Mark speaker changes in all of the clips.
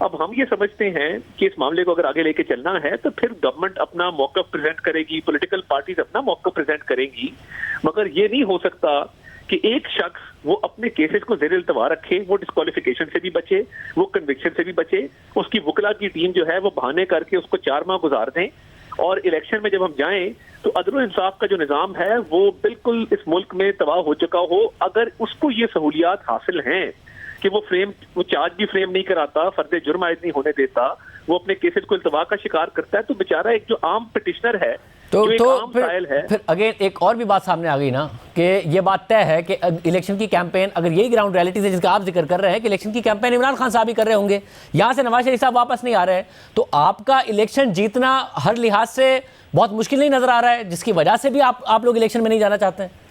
Speaker 1: اب ہم یہ سمجھتے ہیں کہ اس معاملے کو اگر آگے لے کے چلنا ہے تو پھر گورنمنٹ اپنا موقف پریزنٹ کرے گی, پولیٹیکل پارٹیز اپنا موقف پریزنٹ کریں گی, مگر یہ نہیں ہو سکتا کہ ایک شخص وہ اپنے کیسز کو زیر التوا رکھے, وہ ڈسکوالیفیکیشن سے بھی بچے, وہ کنوکشن سے بھی بچے, اس کی وکلا کی ٹیم جو ہے وہ بہانے کر کے اس کو 4 ماہ گزار دیں, اور الیکشن میں جب ہم جائیں تو عدل و انصاف کا جو نظام ہے وہ بالکل اس ملک میں تباہ ہو چکا ہو. اگر اس کو یہ سہولیات حاصل ہیں کہ وہ چارج بھی فریم نہیں کراتا, فرد جرم عائد نہیں ہونے دیتا, وہ اپنے کیسز کو التوا کا شکار کرتا ہے, تو بیچارہ ایک جو عام پٹیشنر ہے, جو ایک عام سائل ہے.
Speaker 2: پھر اگین ایک اور بھی بات سامنے آ گئی نا کہ یہ بات طے ہے کہ الیکشن کی کیمپین, اگر یہی گراؤنڈ ریئلٹیز ہے جس کا آپ ذکر کر رہے ہیں کہ الیکشن کی کیمپین عمران خان صاحب ہی کر رہے ہوں گے, یہاں سے نواز شریف صاحب واپس نہیں آ رہے ہیں, تو آپ کا الیکشن جیتنا ہر لحاظ سے بہت مشکل نہیں نظر آ رہا ہے, جس کی وجہ سے بھی آپ لوگ الیکشن میں نہیں جانا چاہتے ہیں؟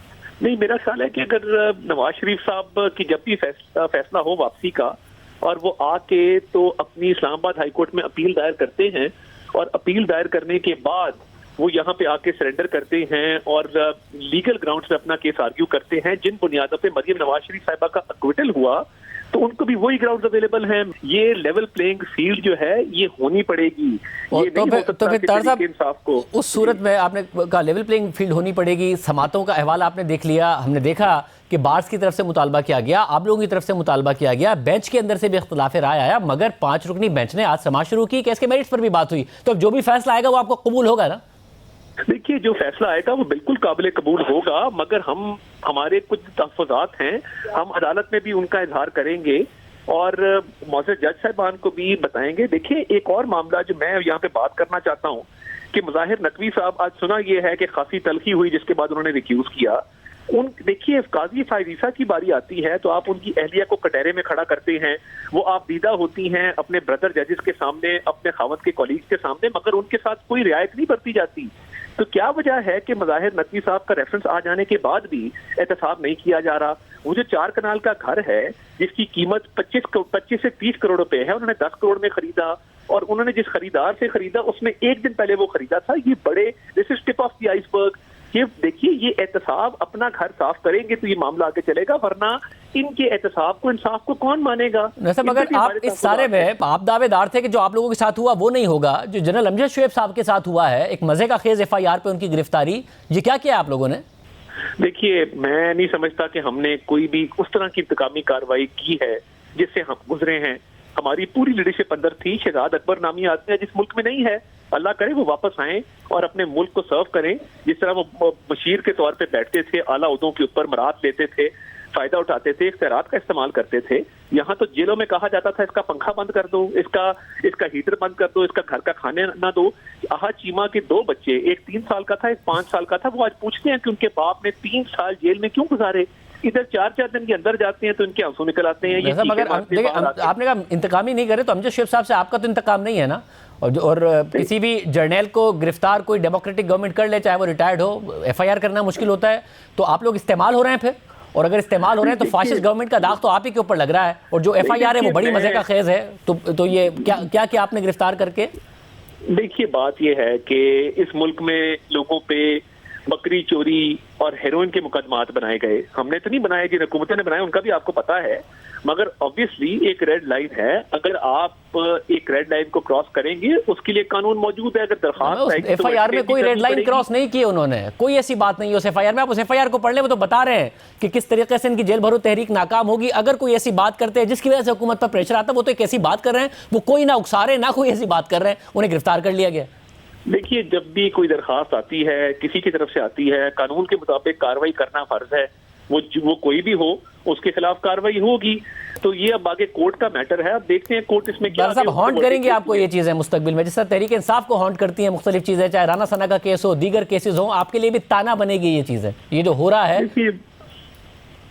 Speaker 1: نہیں, میرا خیال ہے کہ اگر نواز شریف صاحب کی جب بھی فیصلہ ہو واپسی کا, اور وہ آ کے تو اپنی اسلام آباد ہائی کورٹ میں اپیل دائر کرتے ہیں, اور اپیل دائر کرنے کے بعد وہ یہاں پہ آ کے سرنڈر کرتے ہیں اور لیگل گراؤنڈز پہ اپنا کیس آرگیو کرتے ہیں, جن بنیادوں پہ مریم نواز شریف صاحبہ کا اکویٹل ہوا, تو ان کو بھی وہی گراؤنڈز اویلیبل ہیں. یہ لیول پلینگ فیلڈ جو ہے یہ ہونی پڑے گی. یہ نہیں ہو سکتا کہ تحریک انصاف کو
Speaker 2: اس صورت میں آپ نے کہا لیول پلینگ فیلڈ ہونی پڑے گی. سماعتوں کا احوال آپ نے دیکھ لیا, ہم نے دیکھا کہ بارز کی طرف سے مطالبہ کیا گیا, آپ لوگوں کی طرف سے مطالبہ کیا گیا, بینچ کے اندر سے بھی اختلاف رائے آیا, مگر 5 رکنی بینچ نے آج سماعت شروع کی, کیس کے میرٹس پر بھی بات ہوئی, تو اب جو بھی فیصلہ آئے گا وہ آپ کو قبول ہوگا نا؟
Speaker 1: دیکھیے, جو فیصلہ آئے گا وہ بالکل قابل قبول ہوگا, مگر ہمارے کچھ تحفظات ہیں, ہم عدالت میں بھی ان کا اظہار کریں گے اور معزز جج صاحبان کو بھی بتائیں گے. دیکھیے, ایک اور معاملہ جو میں یہاں پہ بات کرنا چاہتا ہوں کہ مظاہر نقوی صاحب, آج سنا یہ ہے کہ خاصی تلخی ہوئی جس کے بعد انہوں نے ریکیوز کیا. دیکھیے, قاضی فائزہ کی باری آتی ہے تو آپ ان کی اہلیہ کو کٹہرے میں کھڑا کرتے ہیں, وہ آپ دیدہ ہوتی ہیں اپنے بردر ججز کے سامنے, اپنے خاوند کے کولیگز کے سامنے, مگر ان کے ساتھ کوئی رعایت نہیں برتی جاتی. تو کیا وجہ ہے کہ مظاہر نقوی صاحب کا ریفرنس آ جانے کے بعد بھی احتساب نہیں کیا جا رہا؟ وہ جو 4 کنال کا گھر ہے جس کی قیمت 25 سے 30 کروڑ روپے ہے, انہوں نے 10 کروڑ میں خریدا, اور انہوں نے جس خریدار سے خریدا اس میں 1 دن پہلے وہ خریدا تھا. یہ بڑے دس از ٹپ آف دی آئس برگ. یہ دیکھیے, یہ احتساب اپنا گھر صاف کریں گے تو یہ معاملہ آگے چلے گا, ورنہ ان کے احتساب کو, انصاف کو کون مانے گا؟
Speaker 2: اگر آپ اس سارے میں آپ دعوے دار تھے کہ جو آپ لوگوں کے ساتھ ہوا وہ نہیں ہوگا, جو جنرل امجد شعیب صاحب کے ساتھ ہوا ہے, ایک مزے کا خیز FIR پہ ان کی گرفتاری, یہ کیا کیا آپ لوگوں نے؟
Speaker 1: دیکھیے, میں نہیں سمجھتا کہ ہم نے کوئی بھی اس طرح کی انتقامی کارروائی کی ہے جس سے ہم گزرے ہیں. ہماری پوری لیڈرشپ اندر تھی. شہزاد اکبر نامی آدمی جس ملک میں نہیں ہے, اللہ کرے وہ واپس آئیں اور اپنے ملک کو سرو کریں. جس طرح وہ مشیر کے طور پہ بیٹھتے تھے, اعلیٰ عہدوں کے اوپر مراد لیتے تھے, فائدہ اٹھاتے تھے, اختیارات کا استعمال کرتے تھے. یہاں تو جیلوں میں کہا جاتا تھا اس کا پنکھا بند کر دو, اس کا ہیٹر بند کر دو, اس کا گھر کا کھانے نہ دو. آہا چیمہ کے 2 بچے, ایک 3 سال کا تھا, ایک 5 سال کا تھا, وہ آج پوچھتے ہیں کہ ان کے باپ نے 3 سال جیل میں کیوں گزارے. ادھر 4 دن کے اندر جاتے ہیں تو ان کے آنسو نکل آتے ہیں.
Speaker 2: مگر آپ نے کہا انتقامی نہیں کرے, تو امجد شعیب صاحب سے آپ کا تو انتقام نہیں ہے نا, اور کسی بھی جرنیل کو گرفتار کوئی ڈیموکریٹک گورنمنٹ کر لے, چاہے وہ ریٹائرڈ ہو, FIR کرنا مشکل ہوتا ہے, تو آپ لوگ استعمال ہو رہے ہیں پھر, اور اگر استعمال ہو رہے ہیں تو فاشسٹ گورنمنٹ کا داغ تو آپ ہی کے اوپر لگ رہا ہے, اور جو FIR ہے وہ بڑی مزے کا خیز ہے. تو یہ کیا آپ نے گرفتار کر کے؟
Speaker 1: دیکھیے, بات یہ ہے کہ اس ملک میں لوگوں پہ بکری چوری اور ہیروئن کے مقدمات بنائے گئے. ہم نے تو نہیں بنائے, جن حکومتوں نے بنائے ان کا بھی آپ کو پتا ہے, مگر obviously ایک ریڈ لائن ہے. اگر آپ ایک ریڈ لائن کو کراس کریں گے اس کے لیے قانون موجود ہے. اگر درخواست
Speaker 2: FIR میں کوئی ریڈ لائن کراس نہیں کی انہوں نے, کوئی ایسی بات نہیں ہے اس FIR میں. آپ اس FIR کو پڑھ لیں, وہ تو بتا رہے ہیں کہ کس طریقے سے ان کی جیل بھرو تحریک ناکام ہوگی. اگر کوئی ایسی بات کرتے ہیں جس کی وجہ سے حکومت پر پریشر آتا ہے, وہ تو ایک ایسی بات کر رہے ہیں, وہ کوئی نہ اکسا رہے, نہ کوئی ایسی بات کر رہے ہیں, انہیں گرفتار کر لیا گیا.
Speaker 1: دیکھیے, جب بھی کوئی درخواست آتی ہے کسی کی طرف سے آتی ہے, قانون کے مطابق کارروائی کرنا فرض ہے. وہ کوئی بھی ہو اس کے خلاف کارروائی ہوگی. تو یہ اب آگے کورٹ کا میٹر ہے, اب دیکھتے ہیں کورٹ اس میں کیا
Speaker 2: ہانٹ کریں گے آپ کو یہ چیزیں مستقبل میں, جس طرح تحریک انصاف کو ہانٹ کرتی ہیں مختلف چیزیں, چاہے رانا ثنا کا کیس ہو, دیگر کیسز ہوں, آپ کے لیے بھی تانا بنے گی یہ چیزیں, یہ جو ہو رہا ہے؟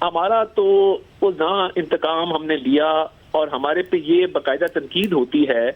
Speaker 1: ہمارا تو وہ نہ انتقام ہم نے لیا, اور ہمارے پہ یہ باقاعدہ تنقید ہوتی ہے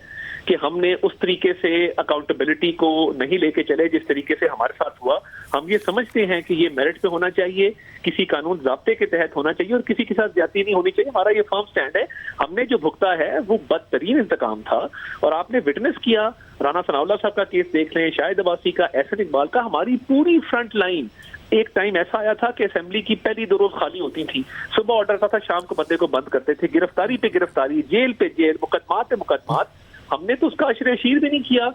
Speaker 1: کہ ہم نے اس طریقے سے اکاؤنٹیبلٹی کو نہیں لے کے چلے جس طریقے سے ہمارے ساتھ ہوا. ہم یہ سمجھتے ہیں کہ یہ میرٹ پہ ہونا چاہیے, کسی قانون ضابطے کے تحت ہونا چاہیے, اور کسی کے ساتھ زیادتی نہیں ہونی چاہیے. ہمارا یہ فرم سٹینڈ ہے. ہم نے جو بھگتا ہے وہ بدترین انتقام تھا, اور آپ نے وٹنس کیا. رانا ثناء اللہ صاحب کا کیس دیکھ لیں, شاہد عباسی کا, احسن اقبال کا, ہماری پوری فرنٹ لائن ایک ٹائم ایسا آیا تھا کہ اسمبلی کی پہلی 2 روز خالی ہوتی تھی، صبح آرڈر آتا تھا، شام کو بندے کو بند کرتے تھے، گرفتاری پہ گرفتاری، جیل پہ جیل، مقدمات پہ مقدمات. ہم نے تو اس کا اشر شیر بھی نہیں کیا.